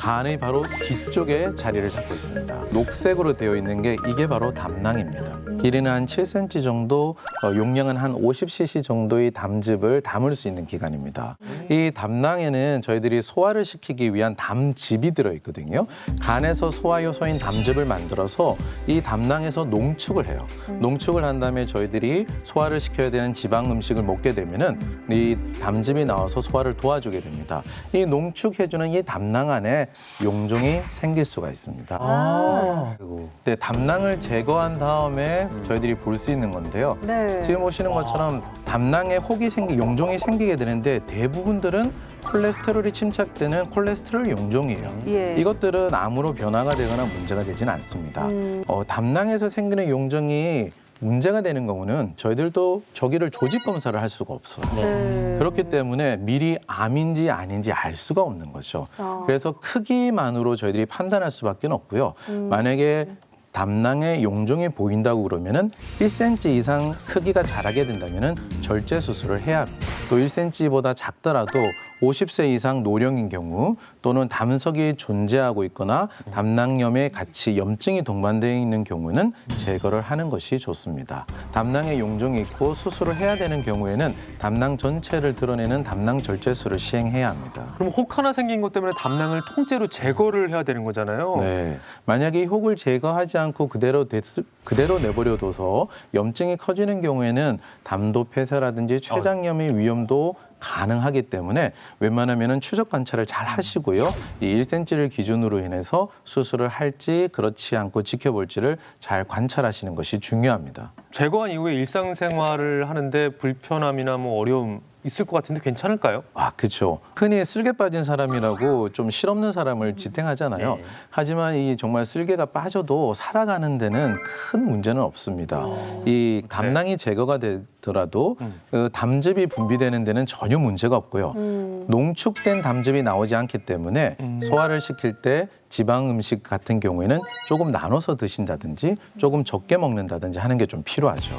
간이 바로 뒤쪽에 자리를 잡고 있습니다. 녹색으로 되어 있는 게 이게 바로 담낭입니다. 길이는 한 7cm 정도, 용량은 한 50cc 정도의 담즙을 담을 수 있는 기관입니다. 이 담낭에는 저희들이 소화를 시키기 위한 담즙이 들어있거든요. 간에서 소화 요소인 담즙을 만들어서 이 담낭에서 농축을 해요. 농축을 한 다음에 저희들이 소화를 시켜야 되는 지방 음식을 먹게 되면은 이 담즙이 나와서 소화를 도와주게 됩니다. 이 농축해주는 이 담낭 안에 용종이 생길 수가 있습니다. 네, 담낭을 제거한 다음에 저희들이 볼 수 있는 건데요. 네. 지금 보시는 것처럼 담낭에 용종이 생기게 되는데 대부분들은 콜레스테롤이 침착되는 콜레스테롤 용종이에요. 예. 이것들은 암으로 변화가 되거나 문제가 되지는 않습니다. 담낭에서 생기는 용종이 문제가 되는 경우는 저희들도 저기를 조직 검사를 할 수가 없어요. 네. 그렇기 때문에 미리 암인지 아닌지 알 수가 없는 거죠. 그래서 크기만으로 저희들이 판단할 수밖에 없고요. 만약에 담낭에 용종이 보인다고 그러면은 1cm 이상 크기가 자라게 된다면은 절제 수술을 해야 합니다. 또 1cm보다 작더라도 50세 이상 노령인 경우 또는 담석이 존재하고 있거나 담낭염에 같이 염증이 동반되어 있는 경우는 제거를 하는 것이 좋습니다. 담낭에 용종이 있고 수술을 해야 되는 경우에는 담낭 전체를 드러내는 담낭 절제술을 시행해야 합니다. 그럼 혹 하나 생긴 것 때문에 담낭을 통째로 제거를 해야 되는 거잖아요. 네. 만약에 이 혹을 제거하지 않고 그대로 내버려둬서 염증이 커지는 경우에는 담도 폐쇄라든지 췌장염의 위험도 가능하기 때문에 웬만하면 추적 관찰을 잘 하시고요. 이 1cm를 기준으로 인해서 수술을 할지 그렇지 않고 지켜볼지를 잘 관찰하시는 것이 중요합니다. 제거한 이후에 일상생활을 하는데 불편함이나 뭐 어려움 있을 것 같은데 괜찮을까요? 아, 그렇죠. 흔히 쓸개 빠진 사람이라고 좀 실없는 사람을 지탱하잖아요. 네. 하지만 이 정말 쓸개가 빠져도 살아가는 데는 큰 문제는 없습니다. 이 담낭이 제거가 되더라도 그 담즙이 분비되는 데는 전혀 문제가 없고요. 농축된 담즙이 나오지 않기 때문에 소화를 시킬 때 지방 음식 같은 경우에는 조금 나눠서 드신다든지 조금 적게 먹는다든지 하는 게 좀 필요하죠.